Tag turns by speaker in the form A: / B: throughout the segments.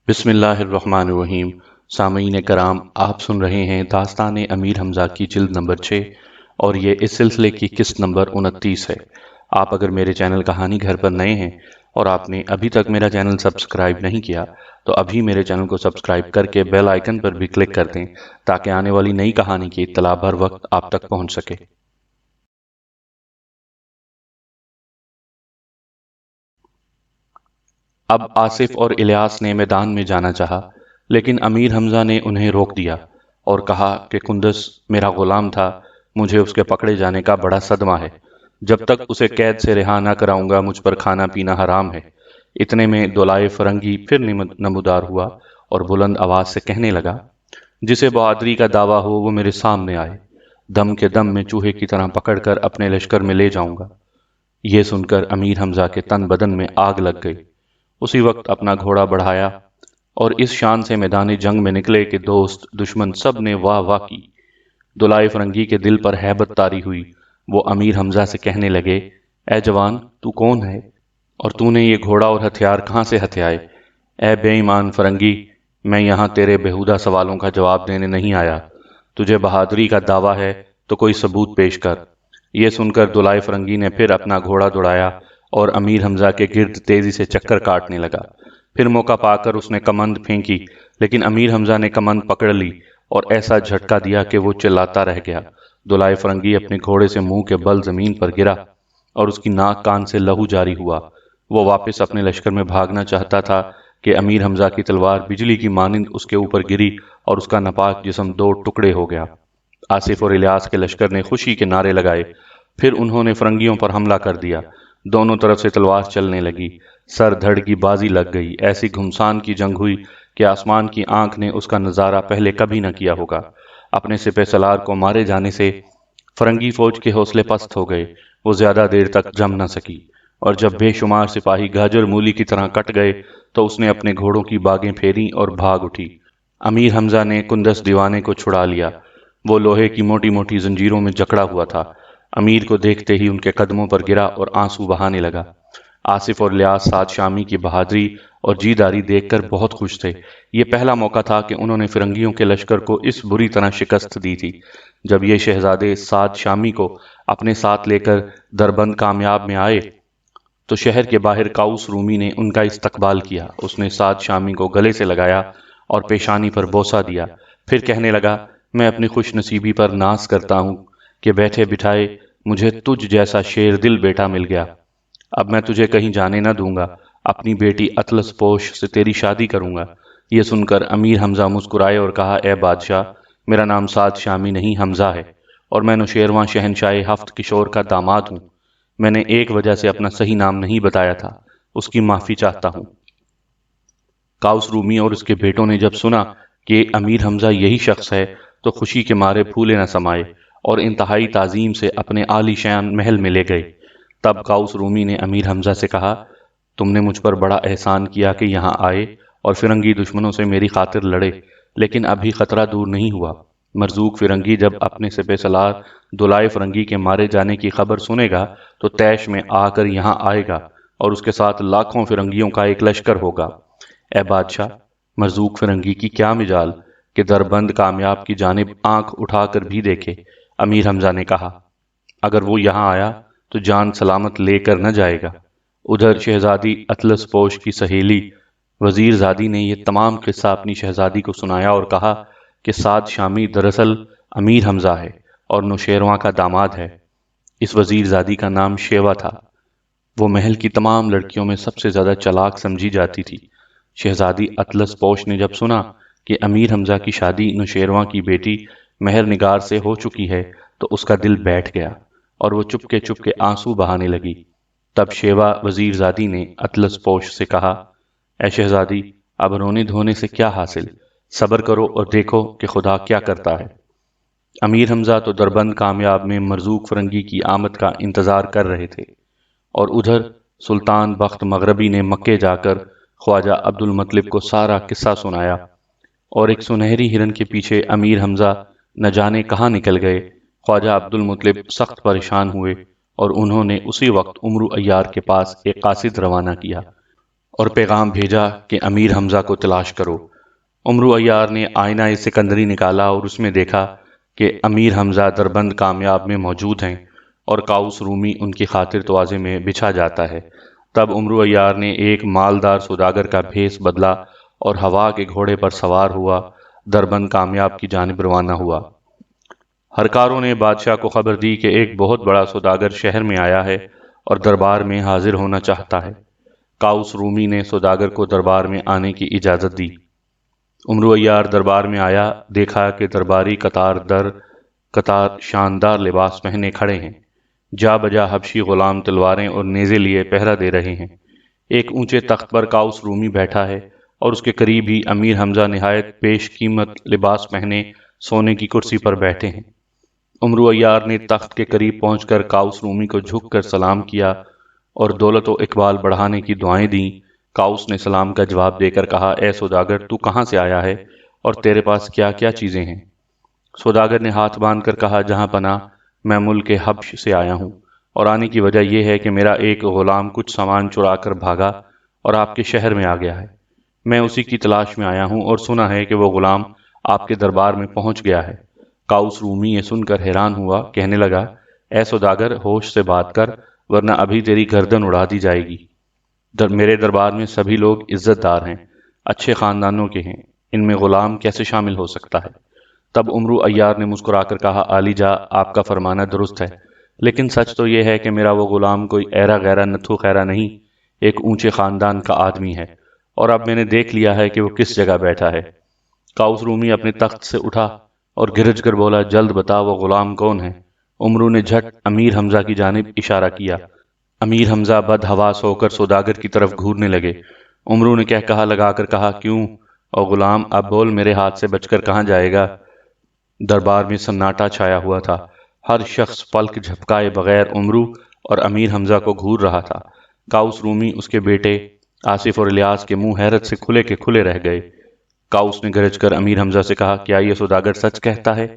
A: بسم اللہ الرحمن الرحیم۔ سامعین کرام، آپ سن رہے ہیں داستان امیر حمزہ کی جلد نمبر 6 اور یہ اس سلسلے کی قسط نمبر 29 ہے۔ آپ اگر میرے چینل کہانی گھر پر نئے ہیں اور آپ نے ابھی تک میرا چینل سبسکرائب نہیں کیا تو ابھی میرے چینل کو سبسکرائب کر کے بیل آئیکن پر بھی کلک کر دیں تاکہ آنے والی نئی کہانی کی اطلاع بر وقت آپ تک پہنچ سکے۔ اب آصف اور الیاس نے میدان میں جانا چاہا، لیکن امیر حمزہ نے انہیں روک دیا اور کہا کہ کندس میرا غلام تھا، مجھے اس کے پکڑے جانے کا بڑا صدمہ ہے۔ جب تک اسے قید سے رہا نہ کراؤں گا مجھ پر کھانا پینا حرام ہے۔ اتنے میں دولائے فرنگی پھر نمودار ہوا اور بلند آواز سے کہنے لگا، جسے بہادری کا دعویٰ ہو وہ میرے سامنے آئے، دم کے دم میں چوہے کی طرح پکڑ کر اپنے لشکر میں لے جاؤں گا۔ یہ سن کر امیر حمزہ کے تن بدن میں آگ لگ گئی۔ اسی وقت اپنا گھوڑا بڑھایا اور اس شان سے میدان جنگ میں نکلے کہ دوست دشمن سب نے واہ واہ کی۔ دلائے فرنگی کے دل پر ہیبت طاری ہوئی۔ وہ امیر حمزہ سے کہنے لگے، اے جوان، تو کون ہے اور تو نے یہ گھوڑا اور ہتھیار کہاں سے ہتھیائے؟ اے بے ایمان فرنگی، میں یہاں تیرے بیہودہ سوالوں کا جواب دینے نہیں آیا۔ تجھے بہادری کا دعویٰ ہے تو کوئی ثبوت پیش کر۔ یہ سن کر دلائے فرنگی نے پھر اپنا گھوڑا دوڑایا اور امیر حمزہ کے گرد تیزی سے چکر کاٹنے لگا۔ پھر موقع پا کر اس نے کمند پھینکی، لیکن امیر حمزہ نے کمند پکڑ لی اور ایسا جھٹکا دیا کہ وہ چلاتا رہ گیا۔ دلائے فرنگی اپنے گھوڑے سے منہ کے بل زمین پر گرا اور اس کی ناک کان سے لہو جاری ہوا۔ وہ واپس اپنے لشکر میں بھاگنا چاہتا تھا کہ امیر حمزہ کی تلوار بجلی کی مانند اس کے اوپر گری اور اس کا ناپاک جسم دو ٹکڑے ہو گیا۔ آصف اور الیاس کے لشکر نے خوشی کے نعرے لگائے۔ پھر انہوں نے فرنگیوں پر حملہ کر دیا۔ دونوں طرف سے تلوار چلنے لگی، سر دھڑ کی بازی لگ گئی۔ ایسی گھمسان کی جنگ ہوئی کہ آسمان کی آنکھ نے اس کا نظارہ پہلے کبھی نہ کیا ہوگا۔ اپنے سپہ سالار کو مارے جانے سے فرنگی فوج کے حوصلے پست ہو گئے۔ وہ زیادہ دیر تک جم نہ سکی اور جب بے شمار سپاہی گاجر مولی کی طرح کٹ گئے تو اس نے اپنے گھوڑوں کی باگیں پھیری اور بھاگ اٹھی۔ امیر حمزہ نے کندس دیوانے کو چھڑا لیا۔ وہ لوہے کی موٹی موٹی زنجیروں میں جکڑا ہوا تھا۔ امیر کو دیکھتے ہی ان کے قدموں پر گرا اور آنسو بہانے لگا۔ آصف اور الیاس سعد شامی کی بہادری اور جیداری دیکھ کر بہت خوش تھے۔ یہ پہلا موقع تھا کہ انہوں نے فرنگیوں کے لشکر کو اس بری طرح شکست دی تھی۔ جب یہ شہزادے سعد شامی کو اپنے ساتھ لے کر دربند کامیاب میں آئے تو شہر کے باہر کاؤس رومی نے ان کا استقبال کیا۔ اس نے سعد شامی کو گلے سے لگایا اور پیشانی پر بوسہ دیا۔ پھر کہنے لگا، میں اپنی خوش نصیبی پر ناز کرتا ہوں کہ بیٹھے بٹھائے مجھے تجھ جیسا شیر دل بیٹا مل گیا۔ اب میں تجھے کہیں جانے نہ دوں گا، اپنی بیٹی اطلس پوش سے تیری شادی کروں گا۔ یہ سن کر امیر حمزہ مسکرائے اور کہا، اے بادشاہ، میرا نام سعد شامی نہیں حمزہ ہے اور میں نوشیروان شہنشاہ ہفت کشور کا داماد ہوں۔ میں نے ایک وجہ سے اپنا صحیح نام نہیں بتایا تھا، اس کی معافی چاہتا ہوں۔ کاؤس رومی اور اس کے بیٹوں نے جب سنا کہ امیر حمزہ یہی شخص ہے تو خوشی کے مارے پھولے نہ سمائے اور انتہائی تعظیم سے اپنے عالی شان محل میں لے گئے۔ تب کاؤس رومی نے امیر حمزہ سے کہا، تم نے مجھ پر بڑا احسان کیا کہ یہاں آئے اور فرنگی دشمنوں سے میری خاطر لڑے، لیکن ابھی خطرہ دور نہیں ہوا۔ مرزوق فرنگی جب اپنے سپہ سالار دلائے فرنگی کے مارے جانے کی خبر سنے گا تو تیش میں آ کر یہاں آئے گا اور اس کے ساتھ لاکھوں فرنگیوں کا ایک لشکر ہوگا۔ اے بادشاہ، مرزوق فرنگی کی کیا مجال کہ دربند کامیاب کی جانب آنکھ اٹھا کر بھی دیکھے۔ امیر حمزہ نے کہا، اگر وہ یہاں آیا تو جان سلامت لے کر نہ جائے گا۔ ادھر شہزادی اطلس پوش کی سہیلی وزیر زادی نے یہ تمام قصہ اپنی شہزادی کو سنایا اور کہا کہ سعد شامی دراصل امیر حمزہ ہے اور نوشیروان کا داماد ہے۔ اس وزیر زادی کا نام شیوا تھا۔ وہ محل کی تمام لڑکیوں میں سب سے زیادہ چلاک سمجھی جاتی تھی۔ شہزادی اطلس پوش نے جب سنا کہ امیر حمزہ کی شادی نوشیروان کی بیٹی مہر نگار سے ہو چکی ہے تو اس کا دل بیٹھ گیا اور وہ چپ کے آنسو بہانے لگی۔ تب شیوا وزیر زادی نے اطلس پوش سے کہا، اے شہزادی، اب رونے دھونے سے کیا حاصل؟ صبر کرو اور دیکھو کہ خدا کیا کرتا ہے۔ امیر حمزہ تو دربند کامیاب میں مرزوق فرنگی کی آمد کا انتظار کر رہے تھے اور ادھر سلطان بخت مغربی نے مکے جا کر خواجہ عبد المطلب کو سارا قصہ سنایا اور ایک سنہری ہرن کے پیچھے امیر حمزہ نہ جانے کہاں نکل گئے۔ خواجہ عبد المطلب سخت پریشان ہوئے اور انہوں نے اسی وقت عمرو عیار کے پاس ایک قاصد روانہ کیا اور پیغام بھیجا کہ امیر حمزہ کو تلاش کرو۔ عمرو عیار نے آئینہ سکندری نکالا اور اس میں دیکھا کہ امیر حمزہ دربند کامیاب میں موجود ہیں اور قاؤس رومی ان کی خاطر تواضع میں بچھا جاتا ہے۔ تب عمرو عیار نے ایک مالدار سوداگر کا بھیس بدلا اور ہوا کے گھوڑے پر سوار ہوا دربند کامیاب کی جانب روانہ ہوا۔ ہرکاروں نے بادشاہ کو خبر دی کہ ایک بہت بڑا سوداگر شہر میں آیا ہے اور دربار میں حاضر ہونا چاہتا ہے۔ قاؤس رومی نے سوداگر کو دربار میں آنے کی اجازت دی۔ عمرو عیار دربار میں آیا، دیکھا کہ درباری قطار در قطار شاندار لباس پہنے کھڑے ہیں۔ جا بجا حبشی غلام تلواریں اور نیزے لیے پہرا دے رہے ہیں۔ ایک اونچے تخت پر قاؤس رومی بیٹھا ہے اور اس کے قریب ہی امیر حمزہ نہایت پیش قیمت لباس پہنے سونے کی کرسی پر بیٹھے ہیں۔ عمرو عیار نے تخت کے قریب پہنچ کر قاؤس رومی کو جھک کر سلام کیا اور دولت و اقبال بڑھانے کی دعائیں دیں۔ قاؤس نے سلام کا جواب دے کر کہا، اے سوداگر، تو کہاں سے آیا ہے اور تیرے پاس کیا کیا چیزیں ہیں؟ سوداگر نے ہاتھ باندھ کر کہا، جہاں پناہ، میں ملک حبش سے آیا ہوں اور آنے کی وجہ یہ ہے کہ میرا ایک غلام کچھ سامان چرا کر بھاگا اور آپ کے شہر میں آ گیا ہے۔ میں اسی کی تلاش میں آیا ہوں اور سنا ہے کہ وہ غلام آپ کے دربار میں پہنچ گیا ہے۔ قاؤس رومی یہ سن کر حیران ہوا، کہنے لگا، اے سوداگر، ہوش سے بات کر ورنہ ابھی تیری گردن اڑا دی جائے گی۔ میرے دربار میں سبھی لوگ عزت دار ہیں، اچھے خاندانوں کے ہیں، ان میں غلام کیسے شامل ہو سکتا ہے؟ تب عمرو عیار نے مسکرا کر کہا، عالی جا، آپ کا فرمانا درست ہے، لیکن سچ تو یہ ہے کہ میرا وہ غلام کوئی ایرا غیرا نتھو خیرا نہیں، ایک اونچے خاندان کا آدمی ہے، اور اب میں نے دیکھ لیا ہے کہ وہ کس جگہ بیٹھا ہے۔ قاؤس رومی اپنے تخت سے اٹھا اور گرج کر بولا، جلد بتا وہ غلام کون ہے؟ عمرو نے جھٹ امیر حمزہ کی جانب اشارہ کیا۔ امیر حمزہ بد حواس ہو کر سوداگر کی طرف گھورنے لگے۔ عمرو نے کہا لگا کر کہا، کیوں او غلام، اب بول، میرے ہاتھ سے بچ کر کہاں جائے گا؟ دربار میں سناٹا چھایا ہوا تھا، ہر شخص پلک جھپکائے بغیر عمرو اور امیر حمزہ کو گھور رہا تھا۔ قاؤس رومی، اس کے بیٹے آصف اور الیاس کے منہ حیرت سے کھلے کے کھلے رہ گئے۔ قاؤس نے گرج کر امیر حمزہ سے کہا، کیا یہ سوداگر سچ کہتا ہے؟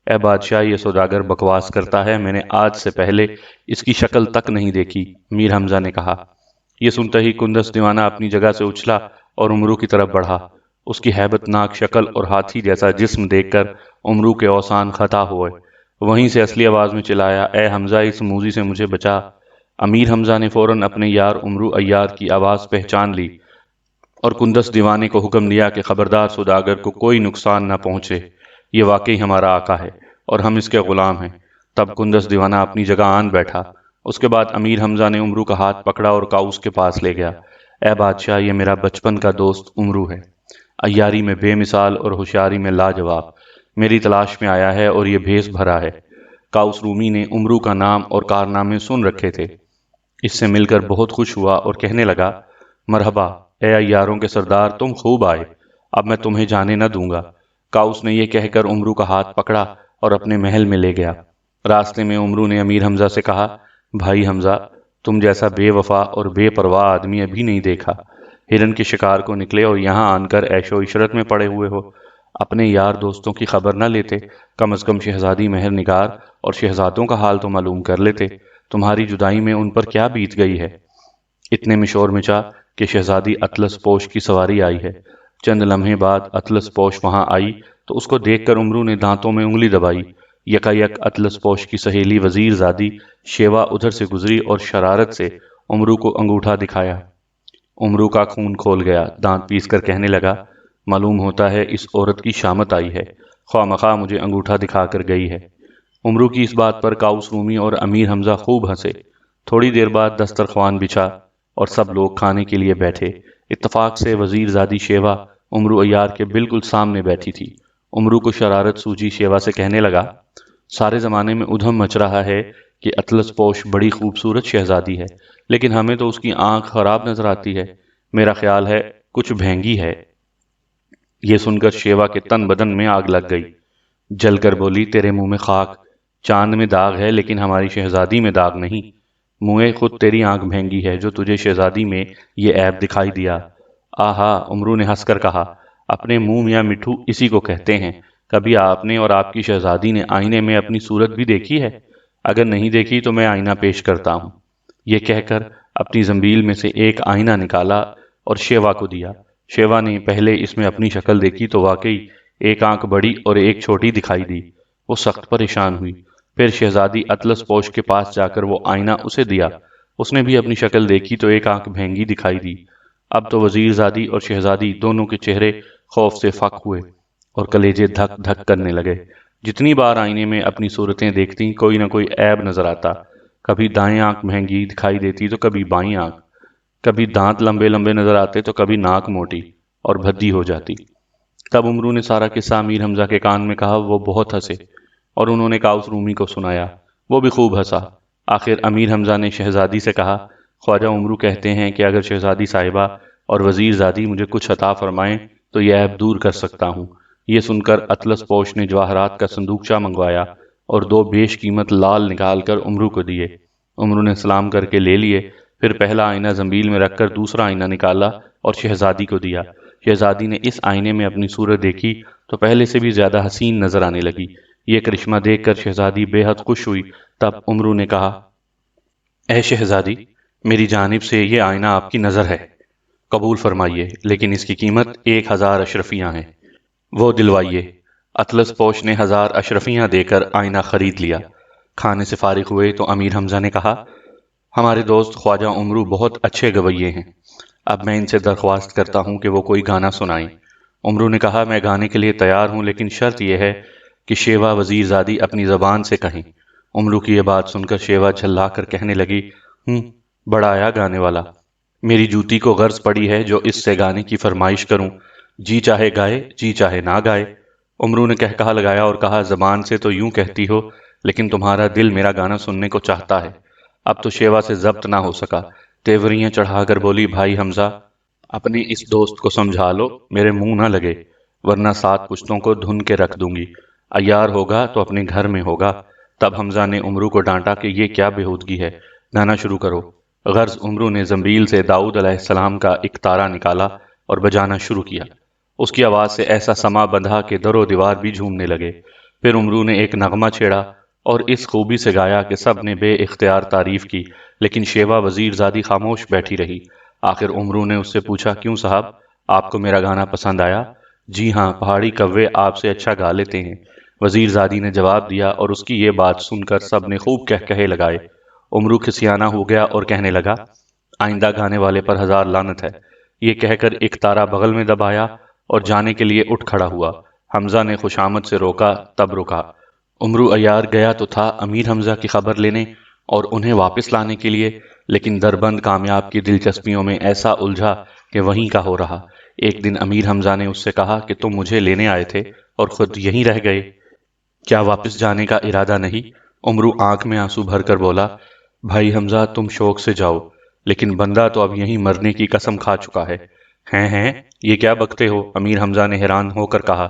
A: اے بادشاہ، یہ سوداگر بکواس کرتا ہے، میں نے آج سے پہلے اس کی شکل تک نہیں دیکھی، امیر حمزہ نے کہا۔ یہ سنتے ہی کندس دیوانہ اپنی جگہ سے اچھلا اور عمرو کی طرف بڑھا۔ اس کی ہیبت ناک شکل اور ہاتھی جیسا جسم دیکھ کر عمرو کے اوسان خطا ہوئے۔ وہیں سے اصلی آواز میں چلایا، اے حمزہ، اس موذی سے مجھے بچا۔ امیر حمزہ نے فوراً اپنے یار عمرو عیار کی آواز پہچان لی اور کندس دیوانے کو حکم دیا کہ خبردار سوداگر کو کوئی نقصان نہ پہنچے، یہ واقعی ہمارا آقا ہے اور ہم اس کے غلام ہیں۔ تب کندس دیوانہ اپنی جگہ آن بیٹھا۔ اس کے بعد امیر حمزہ نے عمرو کا ہاتھ پکڑا اور قاؤس کے پاس لے گیا۔ اے بادشاہ، یہ میرا بچپن کا دوست عمرو ہے، عیاری میں بے مثال اور ہوشیاری میں لاجواب، میری تلاش میں آیا ہے اور یہ بھیس بھرا ہے۔ قاؤس رومی نے عمرو کا نام اور کارنامے سن رکھے تھے، اس سے مل کر بہت خوش ہوا اور کہنے لگا، مرحبا اے عیاروں کے سردار، تم خوب آئے، اب میں تمہیں جانے نہ دوں گا۔ قاؤس نے یہ کہہ کر عمرو کا ہاتھ پکڑا اور اپنے محل میں لے گیا۔ راستے میں عمرو نے امیر حمزہ سے کہا، بھائی حمزہ، تم جیسا بے وفا اور بے پرواہ آدمی ابھی نہیں دیکھا۔ ہرن کے شکار کو نکلے اور یہاں آن کر عیش و عشرت میں پڑے ہوئے ہو، اپنے یار دوستوں کی خبر نہ لیتے؟ کم از کم شہزادی مہر نگار اور شہزادوں کا حال تو معلوم کر لیتے، تمہاری جدائی میں ان پر کیا بیت گئی ہے؟ اتنے میں شور مچا کہ شہزادی اطلس پوش کی سواری آئی ہے۔ چند لمحے بعد اطلس پوش وہاں آئی تو اس کو دیکھ کر عمرو نے دانتوں میں انگلی دبائی۔ یکا یک اطلس پوش کی سہیلی وزیر زادی شیوا ادھر سے گزری اور شرارت سے عمرو کو انگوٹھا دکھایا۔ عمرو کا خون کھول گیا، دانت پیس کر کہنے لگا، معلوم ہوتا ہے اس عورت کی شامت آئی ہے، خواہ مخواہ مجھے انگوٹھا دکھا کر گئی ہے۔ عمرو کی اس بات پر قاؤس رومی اور امیر حمزہ خوب ہنسے۔ تھوڑی دیر بعد دسترخوان بچھا اور سب لوگ کھانے کے لیے بیٹھے۔ اتفاق سے وزیر زادی شیوا عمرو عیار کے بالکل سامنے بیٹھی تھی۔ عمرو کو شرارت سوجی، شیوا سے کہنے لگا، سارے زمانے میں ادھم مچ رہا ہے کہ اطلس پوش بڑی خوبصورت شہزادی ہے، لیکن ہمیں تو اس کی آنکھ خراب نظر آتی ہے، میرا خیال ہے کچھ بھینگی ہے۔ یہ سن کر شیوا کے تن بدن میں آگ لگ گئی، جل کر بولی، تیرے منہ میں خاک، چاند میں داغ ہے لیکن ہماری شہزادی میں داغ نہیں، منہ خود تیری آنکھ بھینگی ہے جو تجھے شہزادی میں یہ عیب دکھائی دیا۔ آہا، عمرو نے ہنس کر کہا، اپنے منہ میاں مٹھو اسی کو کہتے ہیں۔ کبھی آپ نے اور آپ کی شہزادی نے آئینے میں اپنی صورت بھی دیکھی ہے؟ اگر نہیں دیکھی تو میں آئینہ پیش کرتا ہوں۔ یہ کہہ کر اپنی زنبیل میں سے ایک آئینہ نکالا اور شیوا کو دیا۔ شیوا نے پہلے اس میں اپنی شکل دیکھی تو واقعی ایک آنکھ بڑی اور ایک چھوٹی دکھائی دی۔ وہ سخت پریشان ہوئی۔ پھر شہزادی اطلس پوش کے پاس جا کر وہ آئینہ اسے دیا۔ اس نے بھی اپنی شکل دیکھی تو ایک آنکھ بھینگی دکھائی دی۔ اب تو وزیر زادی اور شہزادی دونوں کے چہرے خوف سے فک ہوئے اور کلیجے دھک دھک کرنے لگے۔ جتنی بار آئینے میں اپنی صورتیں دیکھتی کوئی نہ کوئی عیب نظر آتا۔ کبھی دائیں آنکھ بھینگی دکھائی دیتی تو کبھی بائیں آنکھ، کبھی دانت لمبے لمبے نظر آتے تو کبھی ناک موٹی اور بھدی ہو جاتی۔ تب عمرو نے سارا قصہ امیر حمزہ کے کان میں کہا۔ وہ بہت ہنسے اور انہوں نے کاؤس رومی کو سنایا۔ وہ بھی خوب ہنسا۔ آخر امیر حمزہ نے شہزادی سے کہا، خواجہ عمرو کہتے ہیں کہ اگر شہزادی صاحبہ اور وزیر زادی مجھے کچھ عطا فرمائیں تو یہ عیب دور کر سکتا ہوں۔ یہ سن کر اطلس پوش نے جواہرات کا صندوقچہ منگوایا اور 2 بیش قیمت لال نکال کر عمرو کو دیے۔ عمرو نے سلام کر کے لے لیے، پھر پہلا آئینہ زنبیل میں رکھ کر دوسرا آئینہ نکالا اور شہزادی کو دیا۔ شہزادی نے اس آئینے میں اپنی صورت دیکھی تو پہلے سے بھی زیادہ حسین نظر آنے لگی۔ یہ کرشمہ دیکھ کر شہزادی بے حد خوش ہوئی۔ تب عمرو نے کہا، اے شہزادی، میری جانب سے یہ آئینہ آپ کی نظر ہے، قبول فرمائیے، لیکن اس کی قیمت 1000 اشرفیاں ہیں۔ وہ دلوائیے۔ اطلس پوش نے 1000 اشرفیاں دے کر آئینہ خرید لیا۔ کھانے سے فارغ ہوئے تو امیر حمزہ نے کہا، ہمارے دوست خواجہ عمرو بہت اچھے گویے ہیں، اب میں ان سے درخواست کرتا ہوں کہ وہ کوئی گانا سنائیں۔ عمرو نے کہا، میں گانے کے لیے تیار ہوں، لیکن شرط یہ ہے کہ شیوا وزیر زادی اپنی زبان سے کہیں۔ عمرو کی یہ بات سن کر شیوا جھلا کر کہنے لگی، بڑا آیا گانے والا، میری جوتی کو غرض پڑی ہے جو اس سے گانے کی فرمائش کروں، جی چاہے گائے جی چاہے نہ گائے۔ عمرو نے کہا لگایا اور کہا، زبان سے تو یوں کہتی ہو، لیکن تمہارا دل میرا گانا سننے کو چاہتا ہے۔ اب تو شیوا سے ضبط نہ ہو سکا، تیوریاں چڑھا کر بولی، بھائی حمزہ، اپنے اس دوست کو سمجھا لو، میرے منہ نہ لگے، ورنہ 7 پشتوں کو دھن کے رکھ دوں گی۔ عیار ہوگا تو اپنے گھر میں ہوگا۔ تب حمزہ نے عمرو کو ڈانٹا کہ یہ کیا بےہودگی ہے، گانا شروع کرو۔ غرض عمرو نے زنبیل سے داؤد علیہ السلام کا ایک تارا نکالا اور بجانا شروع کیا۔ اس کی آواز سے ایسا سما بندھا کہ در و دیوار بھی جھومنے لگے۔ پھر عمرو نے ایک نغمہ چھیڑا اور اس خوبی سے گایا کہ سب نے بے اختیار تعریف کی، لیکن شیوا وزیر زادی خاموش بیٹھی رہی۔ آخر عمرو نے اس سے پوچھا، کیوں صاحب، آپ کو میرا گانا پسند آیا؟ جی ہاں، پہاڑی کوے آپ سے اچھا گا لیتے ہیں، وزیر زادی نے جواب دیا، اور اس کی یہ بات سن کر سب نے خوب کہے لگائے۔ عمرو کھسیانہ ہو گیا اور کہنے لگا، آئندہ گانے والے پر 1000 لعنت ہے۔ یہ کہہ کر ایک تارا بغل میں دبایا اور جانے کے لیے اٹھ کھڑا ہوا۔ حمزہ نے خوشامد سے روکا، تب رکا۔ عمرو عیار گیا تو تھا امیر حمزہ کی خبر لینے اور انہیں واپس لانے کے لیے، لیکن دربند کامیاب کی دلچسپیوں میں ایسا الجھا کہ وہیں کا ہو رہا۔ ایک دن امیر حمزہ نے اس سے کہا کہ تم مجھے لینے آئے تھے اور خود یہیں رہ گئے، کیا واپس جانے کا ارادہ نہیں؟ عمرو آنکھ میں آنسو بھر کر بولا، بھائی حمزہ، تم شوق سے جاؤ، لیکن بندہ تو اب یہیں مرنے کی قسم کھا چکا ہے۔ ہیں یہ کیا بکتے ہو؟ امیر حمزہ نے حیران ہو کر کہا،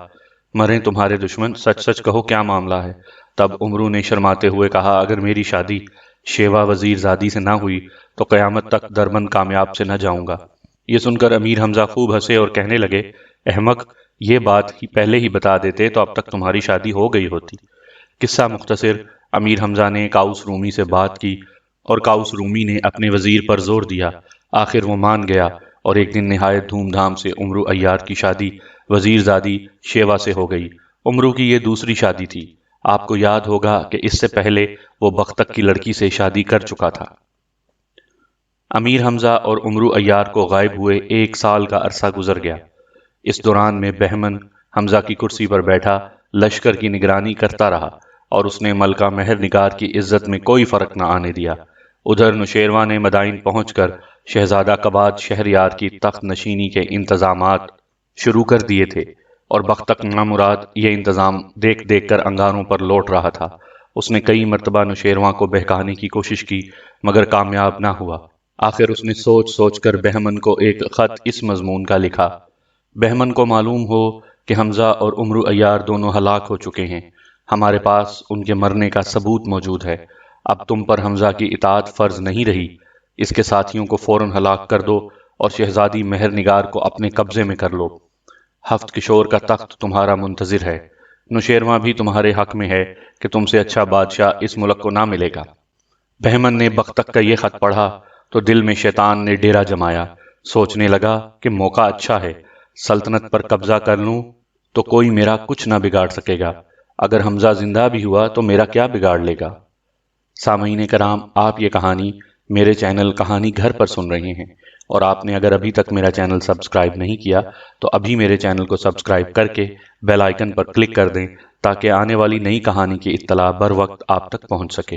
A: مریں تمہارے دشمن، سچ سچ کہو کیا معاملہ ہے؟ تب عمرو نے شرماتے ہوئے کہا، اگر میری شادی شیوا وزیر زادی سے نہ ہوئی تو قیامت تک دربند کامیاب سے نہ جاؤں گا۔ یہ سن کر امیر حمزہ خوب ہنسے اور کہنے لگے، احمق، یہ بات ہی پہلے ہی بتا دیتے تو اب تک تمہاری شادی ہو گئی ہوتی۔ قصہ مختصر، امیر حمزہ نے کاؤس رومی سے بات کی اور کاؤس رومی نے اپنے وزیر پر زور دیا۔ آخر وہ مان گیا اور ایک دن نہایت دھوم دھام سے عمرو عیار کی شادی وزیر زادی شیوا سے ہو گئی۔ عمرو کی یہ دوسری شادی تھی۔ آپ کو یاد ہوگا کہ اس سے پہلے وہ بختک کی لڑکی سے شادی کر چکا تھا۔ امیر حمزہ اور عمرو عیار کو غائب ہوئے 1 سال کا عرصہ گزر گیا۔ اس دوران میں بہمن حمزہ کی کرسی پر بیٹھا لشکر کی نگرانی کرتا رہا اور اس نے ملکہ مہر نگار کی عزت میں کوئی فرق نہ آنے دیا۔ ادھر نوشیروان نے مدائن پہنچ کر شہزادہ کباد شہریار کی تخت نشینی کے انتظامات شروع کر دیے تھے، اور بختک نامراد یہ انتظام دیکھ دیکھ کر انگاروں پر لوٹ رہا تھا۔ اس نے کئی مرتبہ نوشیروان کو بہکانے کی کوشش کی مگر کامیاب نہ ہوا۔ آخر اس نے سوچ سوچ کر بہمن کو ایک خط اس مضمون کا لکھا، بہمن کو معلوم ہو کہ حمزہ اور عمرو عیار دونوں ہلاک ہو چکے ہیں، ہمارے پاس ان کے مرنے کا ثبوت موجود ہے، اب تم پر حمزہ کی اطاعت فرض نہیں رہی، اس کے ساتھیوں کو فوراً ہلاک کر دو اور شہزادی مہر نگار کو اپنے قبضے میں کر لو۔ ہفت کشور کا تخت تمہارا منتظر ہے، نوشیروان بھی تمہارے حق میں ہے کہ تم سے اچھا بادشاہ اس ملک کو نہ ملے گا۔ بہمن نے بختک کا یہ خط پڑھا تو دل میں شیطان نے ڈیرا جمایا۔ سوچنے لگا کہ موقع اچھا ہے، سلطنت پر قبضہ کر لوں تو کوئی میرا کچھ نہ بگاڑ سکے گا، اگر حمزہ زندہ بھی ہوا تو میرا کیا بگاڑ لے گا۔ سامعین کرام، آپ یہ کہانی میرے چینل کہانی گھر پر سن رہے ہیں، اور آپ نے اگر ابھی تک میرا چینل سبسکرائب نہیں کیا تو ابھی میرے چینل کو سبسکرائب کر کے بیل آئیکن پر کلک کر دیں تاکہ آنے والی نئی کہانی کی اطلاع بر وقت آپ تک پہنچ سکے۔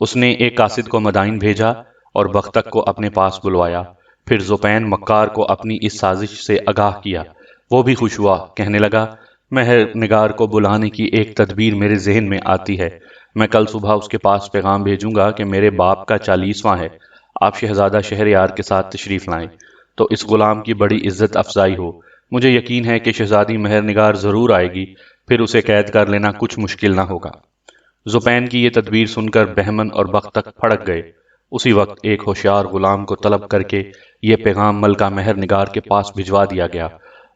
A: اس نے ایک قاصد کو مدائن بھیجا اور بختک کو اپنے پاس بلوایا، پھر زوپین مکار کو اپنی اس سازش سے آگاہ کیا۔ وہ بھی خوش ہوا، کہنے لگا، مہر نگار کو بلانے کی ایک تدبیر میرے ذہن میں آتی ہے، میں کل صبح اس کے پاس پیغام بھیجوں گا کہ میرے باپ کا 40واں ہے، آپ شہزادہ شہریار کے ساتھ تشریف لائیں تو اس غلام کی بڑی عزت افزائی ہو۔ مجھے یقین ہے کہ شہزادی مہر نگار ضرور آئے گی، پھر اسے قید کر لینا کچھ مشکل نہ ہوگا۔ زوپین کی یہ تدبیر سن کر بہمن اور بختک پھڑک گئے۔ اسی وقت ایک ہوشیار غلام کو طلب کر کے یہ پیغام ملکہ مہر نگار کے پاس بھجوا دیا گیا۔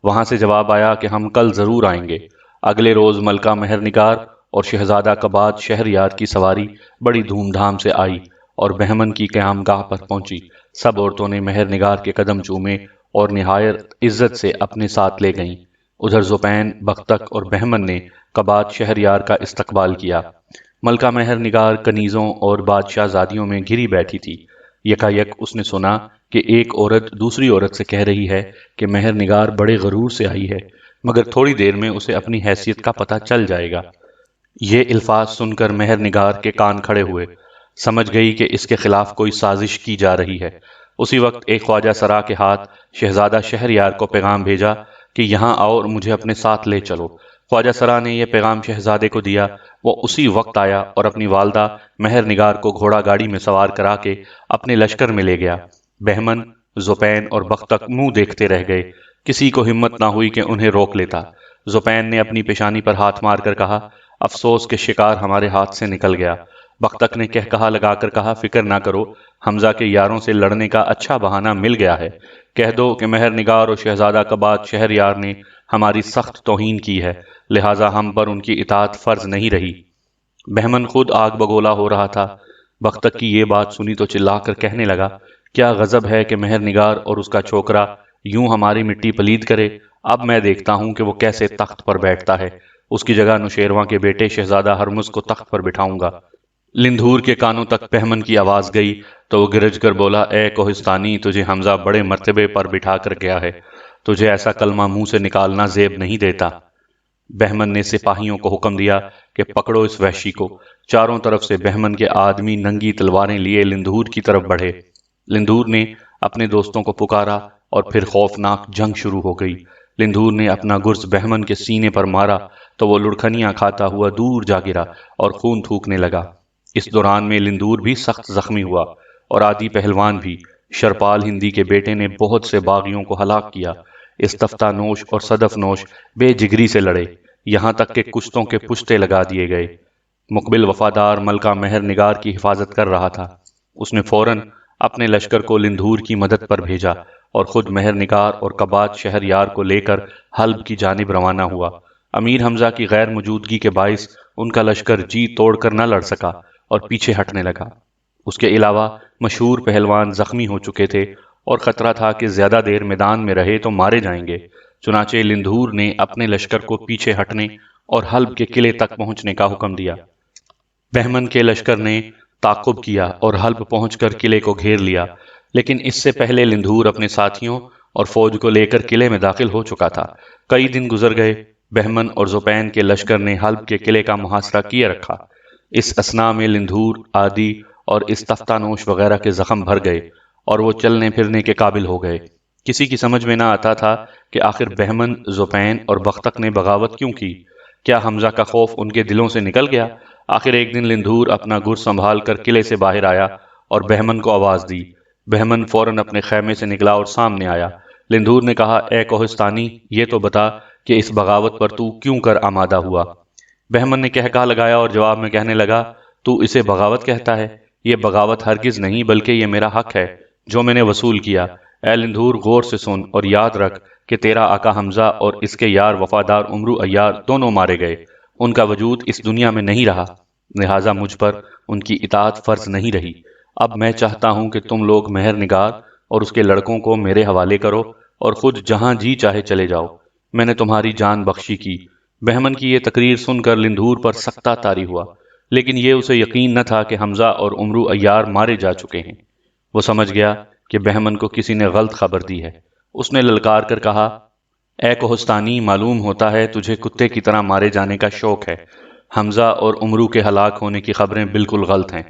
A: وہاں سے جواب آیا کہ ہم کل ضرور آئیں گے۔ اگلے روز ملکہ مہر نگار اور شہزادہ کباد شہریار کی سواری بڑی دھوم دھام سے آئی اور بہمن کی قیام گاہ پر پہنچی۔ سب عورتوں نے مہر نگار کے قدم چومے اور نہایت عزت سے اپنے ساتھ لے گئیں۔ ادھر زوپین، بختک اور بہمن نے کباد شہریار کا استقبال کیا۔ ملکہ مہر نگار کنیزوں اور بادشاہ زادیوں میں گھری بیٹھی تھی۔ یکا یک اس نے سنا کہ ایک عورت دوسری عورت سے کہہ رہی ہے کہ مہر نگار بڑے غرور سے آئی ہے، مگر تھوڑی دیر میں اسے اپنی حیثیت کا پتہ چل جائے گا۔ یہ الفاظ سن کر مہر نگار کے کان کھڑے ہوئے، سمجھ گئی کہ اس کے خلاف کوئی سازش کی جا رہی ہے۔ اسی وقت ایک خواجہ سرا کے ہاتھ شہزادہ شہریار کو پیغام بھیجا کہ یہاں آؤ اور مجھے اپنے ساتھ لے چلو۔ خواجہ سرا نے یہ پیغام شہزادے کو دیا۔ وہ اسی وقت آیا اور اپنی والدہ مہر نگار کو گھوڑا گاڑی میں سوار کرا کے اپنے لشکر میں لے گیا۔ بہمن، زوپین اور بختک منہ دیکھتے رہ گئے، کسی کو ہمت نہ ہوئی کہ انہیں روک لیتا۔ زوپین نے اپنی پیشانی پر ہاتھ مار کر کہا، افسوس کہ شکار ہمارے ہاتھ سے نکل گیا۔ بختک نے کہا لگا کر کہا، فکر نہ کرو، حمزہ کے یاروں سے لڑنے کا اچھا بہانہ مل گیا ہے۔ کہہ دو کہ مہر نگار اور شہزادہ کباد شہریار نے ہماری سخت توہین کی ہے، لہٰذا ہم پر ان کی اطاعت فرض نہیں رہی۔ بہمن خود آگ بگولا ہو رہا تھا۔ بختک کی یہ بات سنی تو چلا کر کہنے لگا، کیا غضب ہے کہ مہر نگار اور اس کا چھوکرا یوں ہماری مٹی پلید کرے۔ اب میں دیکھتا ہوں کہ وہ کیسے تخت پر بیٹھتا ہے، اس کی جگہ نوشیرواں کے بیٹے شہزادہ ہرمز کو تخت پر بٹھاؤں گا۔ لندھور کے کانوں تک بہمن کی آواز گئی تو وہ گرج کر بولا، اے کوہستانی، تجھے حمزہ بڑے مرتبے پر بٹھا کر گیا ہے، تجھے ایسا کلمہ منہ سے نکالنا زیب نہیں دیتا۔ بہمن نے سپاہیوں کو حکم دیا کہ پکڑو اس وحشی کو۔ چاروں طرف سے بہمن کے آدمی ننگی تلواریں لیے لندھور کی طرف بڑھے۔ لندھور نے اپنے دوستوں کو پکارا اور پھر خوفناک جنگ شروع ہو گئی۔ لندھور نے اپنا گرز بہمن کے سینے پر مارا تو وہ لڑکھنیاں کھاتا ہوا دور جا گرا اور خون تھوکنے لگا۔ اس دوران میں لندھور بھی سخت زخمی ہوا اور آدی پہلوان بھی۔ شرپال ہندی کے بیٹے نے بہت سے باغیوں کو ہلاک کیا۔ استفتہ نوش اور صدف نوش بے جگری سے لڑے، یہاں تک کہ کشتوں کے پشتے لگا دیے گئے۔ مقبل وفادار ملکہ مہر نگار کی حفاظت کر رہا تھا۔ اس نے فوراً اپنے لشکر کو لندھور کی مدد پر بھیجا اور خود مہر نگار اور کباد شہریار کو لے کر حلب کی جانب روانہ ہوا۔ امیر حمزہ کی غیر موجودگی کے باعث ان کا لشکر جی توڑ کر نہ لڑ سکا اور پیچھے ہٹنے لگا۔ اس کے علاوہ مشہور پہلوان زخمی ہو چکے تھے اور خطرہ تھا کہ زیادہ دیر میدان میں رہے تو مارے جائیں گے۔ چنانچہ لندھور نے اپنے لشکر کو پیچھے ہٹنے اور حلب کے قلعے تک پہنچنے کا حکم دیا۔ بہمن کے لشکر نے تعاقب کیا اور حلب پہنچ کر قلعے کو گھیر لیا، لیکن اس سے پہلے لندھور اپنے ساتھیوں اور فوج کو لے کر قلعے میں داخل ہو چکا تھا۔ کئی دن گزر گئے، بہمن اور زوپین کے لشکر نے حلب کے قلعے کا محاصرہ کیے رکھا۔ اس اثناء میں لندھور، آدی اور استفتہ نوش وغیرہ کے زخم بھر گئے اور وہ چلنے پھرنے کے قابل ہو گئے۔ کسی کی سمجھ میں نہ آتا تھا کہ آخر بہمن، زوپین اور بختک نے بغاوت کیوں کی۔ کیا حمزہ کا خوف ان کے دلوں سے نکل گیا؟ آخر ایک دن لندھور اپنا گرز سنبھال کر قلعے سے باہر آیا اور بہمن کو آواز دی۔ بہمن فوراً اپنے خیمے سے نکلا اور سامنے آیا۔ لندھور نے کہا، اے کوہستانی، یہ تو بتا کہ اس بغاوت پر تو کیوں کر آمادہ ہوا؟ بہمن نے کہا لگایا اور جواب میں کہنے لگا، تو اسے بغاوت کہتا ہے؟ یہ بغاوت ہرگز نہیں، بلکہ یہ میرا حق ہے جو میں نے وصول کیا۔ اے لندھور، غور سے سن اور یاد رکھ کہ تیرا آقا حمزہ اور اس کے یار وفادار عمرو عیار دونوں مارے گئے، ان کا وجود اس دنیا میں نہیں رہا، لہٰذا مجھ پر ان کی اطاعت فرض نہیں رہی۔ اب میں چاہتا ہوں کہ تم لوگ مہر نگار اور اس کے لڑکوں کو میرے حوالے کرو اور خود جہاں جی چاہے چلے جاؤ، میں نے تمہاری جان بخشی کی۔ بہمن کی یہ تقریر سن کر لندھور پر سختہ طاری ہوا، لیکن یہ اسے یقین نہ تھا کہ حمزہ اور عمرو عیار مارے جا چکے ہیں۔ وہ سمجھ گیا کہ بہمن کو کسی نے غلط خبر دی ہے۔ اس نے للکار کر کہا، اے کوہستانی، معلوم ہوتا ہے تجھے کتے کی طرح مارے جانے کا شوق ہے۔ حمزہ اور عمرو کے ہلاک ہونے کی خبریں بالکل غلط ہیں۔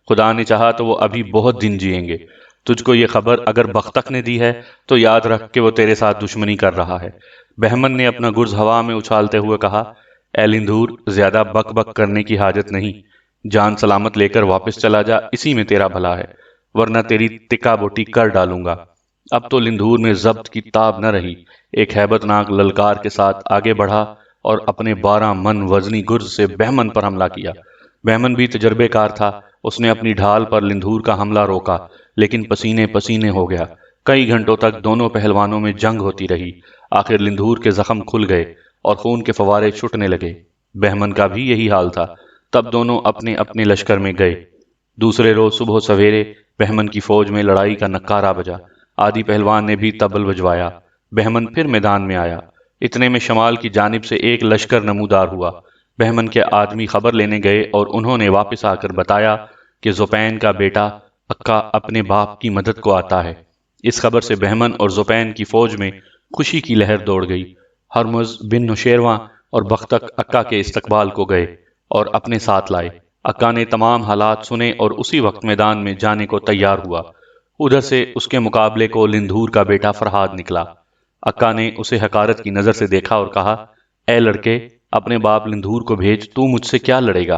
A: خدا نے چاہا تو وہ ابھی بہت دن جئیں گے۔ تجھ کو یہ خبر اگر بختک نے دی ہے تو یاد رکھ کہ وہ تیرے ساتھ دشمنی کر رہا ہے۔ بہمن نے اپنا گرز ہوا میں اچھالتے ہوئے کہا، اے لندھور، زیادہ بک بک کرنے کی حاجت نہیں، جان سلامت لے کر واپس چلا جا، اسی میں تیرا بھلا ہے، ورنہ تیری ٹکا بوٹی کر ڈالوں گا۔ اب تو لندھور میں ضبط کی تاب نہ رہی، ایک ہیبت ناک للکار کے ساتھ آگے بڑھا اور اپنے 12 من وزنی گرز سے بہمن پر حملہ کیا۔ بہمن بھی تجربے کار تھا، اس نے اپنی ڈھال پر لندھور کا حملہ روکا، لیکن پسینے پسینے ہو گیا۔ کئی گھنٹوں تک دونوں پہلوانوں میں جنگ ہوتی رہی۔ آخر لندھور کے زخم کھل گئے اور خون کے فوارے چھٹنے لگے۔ بہمن کا بھی یہی حال تھا۔ تب دونوں اپنے اپنے لشکر میں گئے۔ دوسرے روز صبح سویرے بہمن کی فوج میں لڑائی کا نکارہ بجا۔ آدی پہلوان نے بھی تبل بجوایا۔ بہمن پھر میدان میں آیا۔ اتنے میں شمال کی جانب سے ایک لشکر نمودار ہوا۔ بہمن کے آدمی خبر لینے گئے اور انہوں نے واپس آ کر بتایا کہ زوپین کا بیٹا اکا اپنے باپ کی مدد کو آتا ہے۔ اس خبر سے بہمن اور زوپین کی فوج میں خوشی کی لہر دوڑ گئی۔ ہرمز بن نوشیرواں اور بختک اکا کے استقبال کو گئے اور اپنے ساتھ لائے۔ اکا نے تمام حالات سنے اور اسی وقت میدان میں جانے کو تیار ہوا۔ ادھر سے اس کے مقابلے کو لندھور کا بیٹا فرہاد نکلا۔ اکا نے اسے حقارت کی نظر سے دیکھا اور کہا، اے لڑکے، اپنے باپ لندھور کو بھیج، تو مجھ سے کیا لڑے گا؟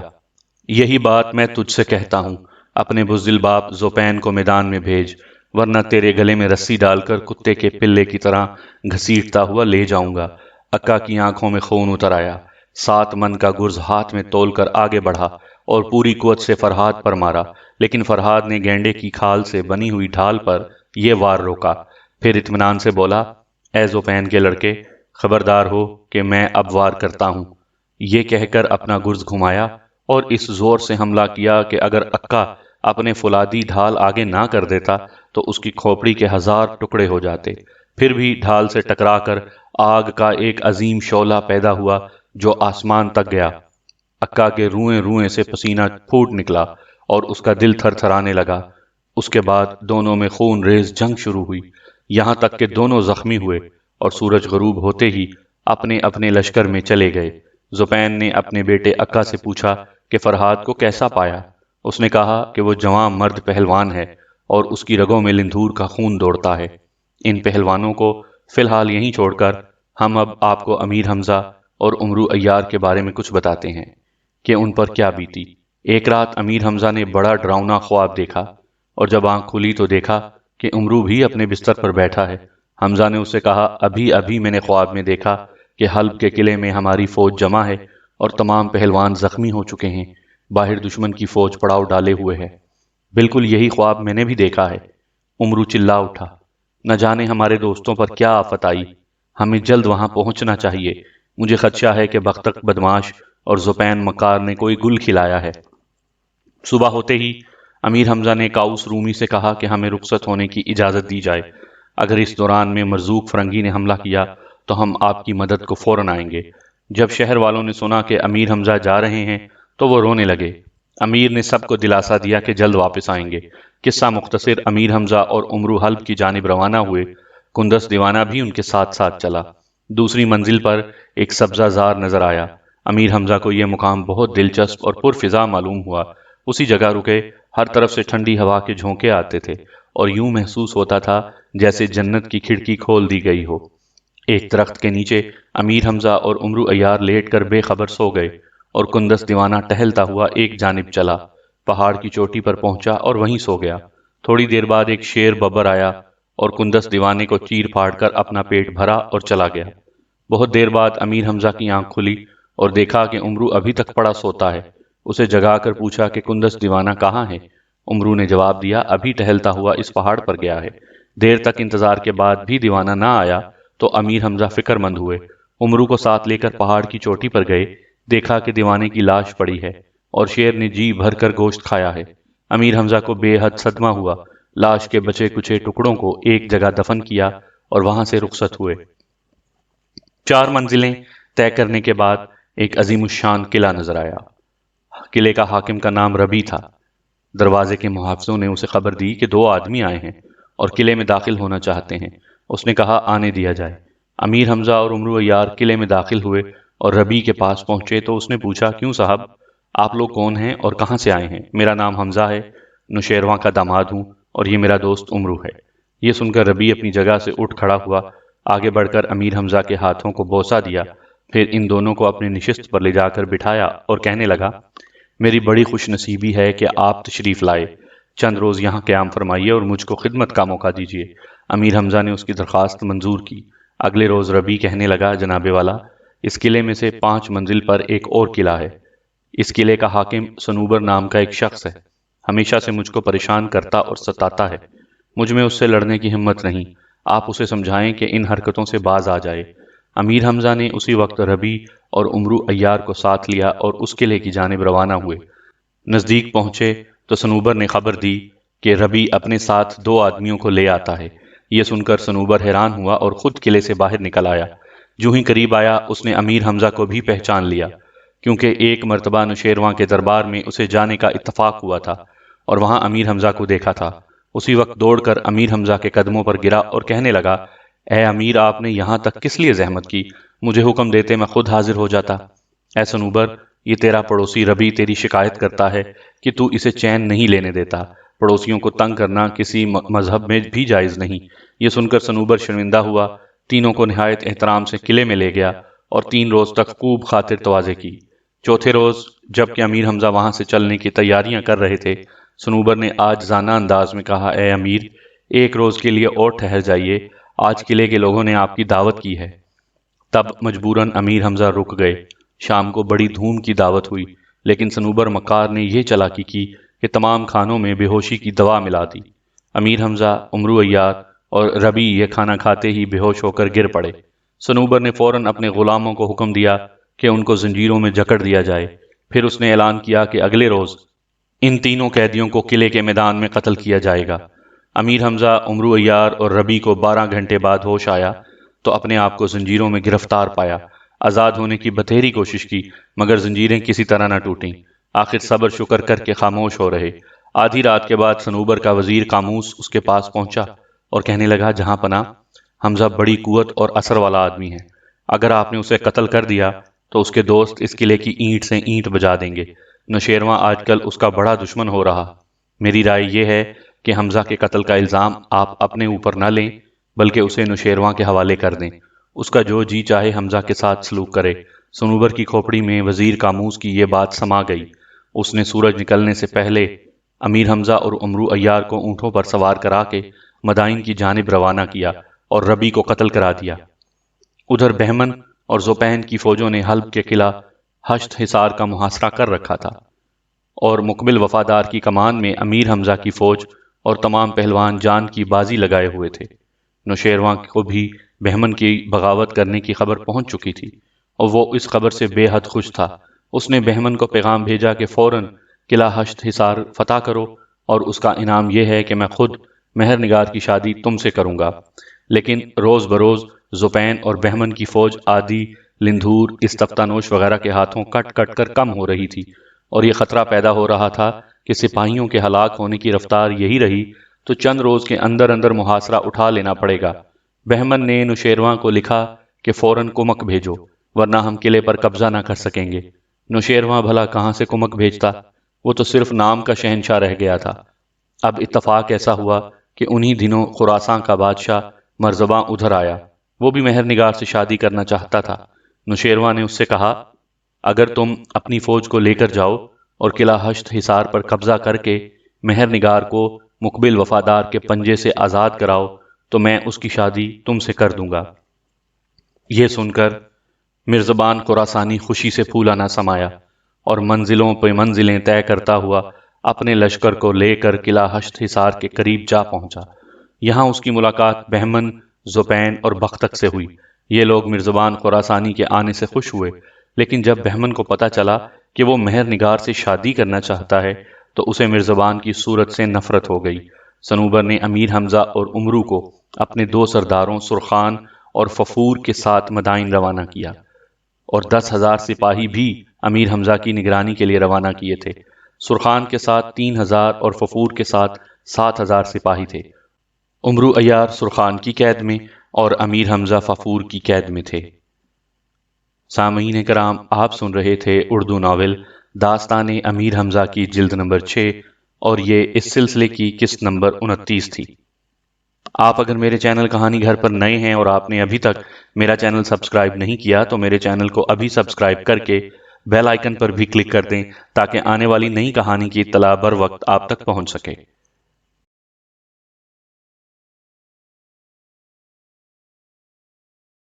A: یہی بات میں تجھ سے کہتا ہوں، اپنے بزدل باپ زوپین کو میدان میں بھیج، ورنہ تیرے گلے میں رسی ڈال کر کتے کے پلے کی طرح گھسیٹتا ہوا لے جاؤں گا۔ اکا کی آنکھوں میں خون اتر آیا۔ 7 من کا گرز ہاتھ میں تول کر آگے بڑھا اور پوری قوت سے فرہاد پر مارا، لیکن فرہاد نے گینڈے کی کھال سے بنی ہوئی ڈھال پر یہ وار روکا۔ پھر اطمینان سے بولا، اے زوپین کے لڑکے، خبردار ہو کہ میں اب وار کرتا ہوں۔ یہ کہہ کر اپنا گرز گھمایا اور اس زور سے حملہ کیا کہ اگر اکا اپنے فولادی ڈھال آگے نہ کر دیتا تو اس کی کھوپڑی کے 1000 ٹکڑے ہو جاتے۔ پھر بھی ڈھال سے ٹکرا کر آگ کا ایک عظیم شعلہ پیدا ہوا جو آسمان تک گیا۔ اکا کے روئیں روئیں سے پسینہ پھوٹ نکلا اور اس کا دل تھر تھرانے لگا۔ اس کے بعد دونوں میں خون ریز جنگ شروع ہوئی، یہاں تک کہ دونوں زخمی ہوئے اور سورج غروب ہوتے ہی اپنے اپنے لشکر میں چلے گئے۔ زوپین نے اپنے بیٹے اکا سے پوچھا کہ فرہاد کو کیسا پایا؟ اس نے کہا کہ وہ جوان مرد پہلوان ہے اور اس کی رگوں میں لندھور کا خون دوڑتا ہے۔ ان پہلوانوں کو فی الحال یہیں چھوڑ کر ہم اب آپ کو امیر حمزہ اور عمرو عیار کے بارے میں کچھ بتاتے ہیں کہ ان پر کیا بیتی۔ ایک رات امیر حمزہ نے بڑا ڈراؤنا خواب دیکھا اور جب آنکھ کھلی تو دیکھا کہ عمرو بھی اپنے بستر پر بیٹھا ہے۔ حمزہ نے اسے کہا، ابھی ابھی میں نے خواب میں دیکھا کہ حلب کے قلعے میں ہماری فوج جمع ہے اور تمام پہلوان زخمی ہو چکے ہیں، باہر دشمن کی فوج پڑاؤ ڈالے ہوئے ہے۔ بالکل یہی خواب میں نے بھی دیکھا ہے۔ عمرو چلا اٹھا، نہ جانے ہمارے دوستوں پر کیا آفت آئی، ہمیں جلد وہاں پہنچنا چاہیے، مجھے خدشہ ہے کہ بختک بدماش اور زوپین مکار نے کوئی گل کھلایا ہے۔ صبح ہوتے ہی امیر حمزہ نے کاؤس رومی سے کہا کہ ہمیں رخصت ہونے کی اجازت دی جائے، اگر اس دوران میں مرزوق فرنگی نے حملہ کیا تو ہم آپ کی مدد کو فوراً آئیں گے۔ جب شہر والوں نے سنا کہ امیر حمزہ جا رہے ہیں تو وہ رونے لگے۔ امیر نے سب کو دلاسا دیا کہ جلد واپس آئیں گے۔ قصہ مختصر، امیر حمزہ اور عمرو حلب کی جانب روانہ ہوئے۔ کندس دیوانہ بھی ان کے ساتھ ساتھ چلا۔ دوسری منزل پر ایک سبزہ زار نظر آیا۔ امیر حمزہ کو یہ مقام بہت دلچسپ اور پرفضا معلوم ہوا۔ اسی جگہ رکے، ہر طرف سے ٹھنڈی ہوا کے جھونکے آتے تھے اور یوں محسوس ہوتا تھا جیسے جنت کی کھڑکی کھول دی گئی ہو۔ ایک درخت کے نیچے امیر حمزہ اور عمرو عیار لیٹ کر بے خبر سو گئے اور کندس دیوانہ ٹہلتا ہوا ایک جانب چلا، پہاڑ کی چوٹی پر پہنچا اور وہیں سو گیا۔ تھوڑی دیر بعد ایک شیر ببر آیا اور کندس دیوانے کو چیر پھاڑ کر اپنا پیٹ بھرا اور چلا گیا۔ بہت دیر بعد امیر حمزہ کی آنکھ کھلی اور دیکھا کہ عمرو ابھی تک پڑا سوتا ہے۔ اسے جگا کر پوچھا کہ کندس دیوانہ کہاں ہے؟ عمرو نے جواب دیا، ابھی ٹہلتا ہوا اس پہاڑ پر گیا ہے۔ دیر تک انتظار کے بعد بھی دیوانہ نہ آیا تو امیر حمزہ فکر مند ہوئے۔ عمرو کو ساتھ لے کر پہاڑ کی چوٹی پر گئے، دیکھا کہ دیوانے کی لاش پڑی ہے اور شیر نے جی بھر کر گوشت کھایا ہے۔ امیر حمزہ کو بے حد صدمہ ہوا۔ لاش کے بچے کچے ٹکڑوں کو ایک جگہ دفن کیا اور وہاں سے رخصت ہوئے۔ 4 منزلیں طے کرنے کے بعد ایک عظیم الشان قلعہ نظر آیا۔ قلعے کا حاکم کا نام ربی تھا۔ دروازے کے محافظوں نے اسے خبر دی کہ 2 آدمی آئے ہیں اور قلعے میں داخل ہونا چاہتے ہیں۔ اس نے کہا آنے دیا جائے۔ امیر حمزہ اور عمرو عیار قلعے میں داخل ہوئے اور ربی کے پاس پہنچے تو اس نے پوچھا کیوں صاحب، آپ لوگ کون ہیں اور کہاں سے آئے ہیں؟ میرا نام حمزہ ہے، نوشیروان کا داماد ہوں، اور یہ میرا دوست عمرو ہے۔ یہ سن کر ربی اپنی جگہ سے اٹھ کھڑا ہوا، آگے بڑھ کر امیر حمزہ کے ہاتھوں کو بوسہ دیا، پھر ان دونوں کو اپنی نشست پر لے جا کر بٹھایا اور کہنے لگا میری بڑی خوش نصیبی ہے کہ آپ تشریف لائے، چند روز یہاں قیام فرمائیے اور مجھ کو خدمت کا موقع دیجیے۔ امیر حمزہ نے اس کی درخواست منظور کی۔ اگلے روز ربی کہنے لگا جناب والا، اس قلعے میں سے 5 منزل پر ایک اور قلعہ ہے۔ اس قلعے کا حاکم صنوبر نام کا ایک شخص ہے، ہمیشہ سے مجھ کو پریشان کرتا اور ستاتا ہے۔ مجھ میں اس سے لڑنے کی ہمت نہیں، آپ اسے سمجھائیں کہ ان حرکتوں سے باز آ جائے۔ امیر حمزہ نے اسی وقت ربی اور عمرو عیار کو ساتھ لیا اور اس قلعے کی جانب روانہ ہوئے۔ نزدیک پہنچے تو صنوبر نے خبر دی کہ ربی اپنے ساتھ 2 آدمیوں کو لے آتا ہے۔ یہ سن کر صنوبر حیران ہوا اور خود قلعے سے باہر نکل آیا۔ جو ہی قریب آیا اس نے امیر حمزہ کو بھی پہچان لیا، کیونکہ ایک مرتبہ نوشیروان کے دربار میں اسے جانے کا اتفاق ہوا تھا اور وہاں امیر حمزہ کو دیکھا تھا۔ اسی وقت دوڑ کر امیر حمزہ کے قدموں پر گرا اور کہنے لگا اے امیر، آپ نے یہاں تک کس لیے زحمت کی؟ مجھے حکم دیتے میں خود حاضر ہو جاتا۔ اے صنوبر، یہ تیرا پڑوسی ربی تیری شکایت کرتا ہے کہ تو اسے چین نہیں لینے دیتا۔ پڑوسیوں کو تنگ کرنا کسی مذہب میں بھی جائز نہیں۔ یہ سن کر صنوبر شرمندہ ہوا، تینوں کو نہایت احترام سے قلعے میں لے گیا اور 3 روز تک خوب خاطر توازے کی۔ چوتھے روز جب کہ امیر حمزہ وہاں سے چلنے کی تیاریاں کر رہے تھے، صنوبر نے عاجزانہ انداز میں کہا اے امیر، 1 روز کے لیے اور ٹھہر جائیے، آج قلعے کے لوگوں نے آپ کی دعوت کی ہے۔ تب مجبوراً امیر حمزہ رک گئے۔ شام کو بڑی دھوم کی دعوت ہوئی، لیکن صنوبر مکار نے یہ چالاکی کی کہ تمام کھانوں میں بے ہوشی کی دوا ملا دی۔ امیر حمزہ، عمرو عیار اور ربی یہ کھانا کھاتے ہی بے ہوش ہو کر گر پڑے۔ صنوبر نے فوراً اپنے غلاموں کو حکم دیا کہ ان کو زنجیروں میں جکڑ دیا جائے۔ پھر اس نے اعلان کیا کہ اگلے روز ان تینوں قیدیوں کو قلعے کے میدان میں قتل کیا جائے گا۔ امیر حمزہ، عمرو عیار اور ربی کو 12 گھنٹے بعد ہوش آیا تو اپنے آپ کو زنجیروں میں گرفتار پایا۔ آزاد ہونے کی بتھیری کوشش کی مگر زنجیریں کسی طرح نہ ٹوٹیں۔ آخر صبر شکر کر کے خاموش ہو رہے۔ آدھی رات کے بعد صنوبر کا وزیر قاموس اس کے پاس پہنچا اور کہنے لگا جہاں پناہ، حمزہ بڑی قوت اور اثر والا آدمی ہے، اگر آپ نے اسے قتل کر دیا تو اس کے دوست اس قلعے کی اینٹ سے اینٹ بجا دیں گے۔ نوشیروان آج کل اس کا بڑا دشمن ہو رہا۔ میری رائے یہ ہے کہ حمزہ کے قتل کا الزام آپ اپنے اوپر نہ لیں بلکہ اسے نوشیروان کے حوالے کر دیں، اس کا جو جی چاہے حمزہ کے ساتھ سلوک کرے۔ صنوبر کی کھوپڑی میں وزیر قاموس کی یہ بات سما گئی۔ اس نے سورج نکلنے سے پہلے امیر حمزہ اور عمرو عیار کو اونٹوں پر سوار کرا کے مدائن کی جانب روانہ کیا اور ربی کو قتل کرا دیا۔ ادھر بہمن اور زوپین کی فوجوں نے حلب کے قلعہ ہشت حصار کا محاصرہ کر رکھا تھا اور مقبل وفادار کی کمان میں امیر حمزہ کی فوج اور تمام پہلوان جان کی بازی لگائے ہوئے تھے۔ نوشیروان کو بھی بہمن کی بغاوت کرنے کی خبر پہنچ چکی تھی اور وہ اس خبر سے بے حد خوش تھا۔ اس نے بہمن کو پیغام بھیجا کہ فوراً قلعہ ہشت حصار فتح کرو اور اس کا انعام یہ ہے کہ میں خود مہر نگار کی شادی تم سے کروں گا۔ لیکن روز بروز زوپین اور بہمن کی فوج عادی، لندھور، استفتانوش وغیرہ کے ہاتھوں کٹ کٹ کر کم ہو رہی تھی اور یہ خطرہ پیدا ہو رہا تھا کہ سپاہیوں کے ہلاک ہونے کی رفتار یہی رہی تو چند روز کے اندر اندر محاصرہ اٹھا لینا پڑے گا۔ بہمن نے نوشیروان کو لکھا کہ فوراً کمک بھیجو ورنہ ہم قلعے پر قبضہ نہ کر سکیں گے۔ نوشیروان بھلا کہاں سے کمک بھیجتا، وہ تو صرف نام کا شہنشاہ رہ گیا تھا۔ اب اتفاق ایسا ہوا کہ انہی دنوں خراسان کا بادشاہ مرزباں ادھر آیا، وہ بھی مہر نگار سے شادی کرنا چاہتا تھا۔ نوشیروان نے اس سے کہا اگر تم اپنی فوج کو لے کر جاؤ اور قلعہ ہشت حصار پر قبضہ کر کے مہر نگار کو مقبل وفادار کے پنجے سے آزاد کراؤ تو میں اس کی شادی تم سے کر دوں گا۔ یہ سن کر مرزبان خراسانی خوشی سے پھولا نہ سمایا اور منزلوں پہ منزلیں طے کرتا ہوا اپنے لشکر کو لے کر قلعہ ہشت حصار کے قریب جا پہنچا۔ یہاں اس کی ملاقات بہمن، زوپین اور بختک سے ہوئی۔ یہ لوگ مرزبان خراسانی کے آنے سے خوش ہوئے، لیکن جب بہمن کو پتہ چلا کہ وہ مہر نگار سے شادی کرنا چاہتا ہے تو اسے مرزبان کی صورت سے نفرت ہو گئی۔ صنوبر نے امیر حمزہ اور عمرو کو اپنے 2 سرداروں سرخان اور ففور کے ساتھ مدائن روانہ کیا اور 10,000 سپاہی بھی امیر حمزہ کی نگرانی کے لیے روانہ کیے تھے۔ سرخان کے ساتھ 3,000 اور ففور کے ساتھ 7,000 سپاہی تھے۔ عمرو عیار سرخان کی قید میں اور امیر حمزہ ففور کی قید میں تھے۔ سامعین کرام، آپ سن رہے تھے اردو ناول داستان امیر حمزہ کی جلد نمبر 6 اور یہ اس سلسلے کی قسط نمبر 29 تھی۔ آپ اگر میرے چینل کہانی گھر پر نئے ہیں اور آپ نے ابھی تک میرا چینل سبسکرائب نہیں کیا تو میرے چینل کو ابھی سبسکرائب کر کے بیل آئیکن پر بھی کلک کر دیں تاکہ آنے والی نئی کہانی کی اطلاع بر وقت آپ تک پہنچ سکے۔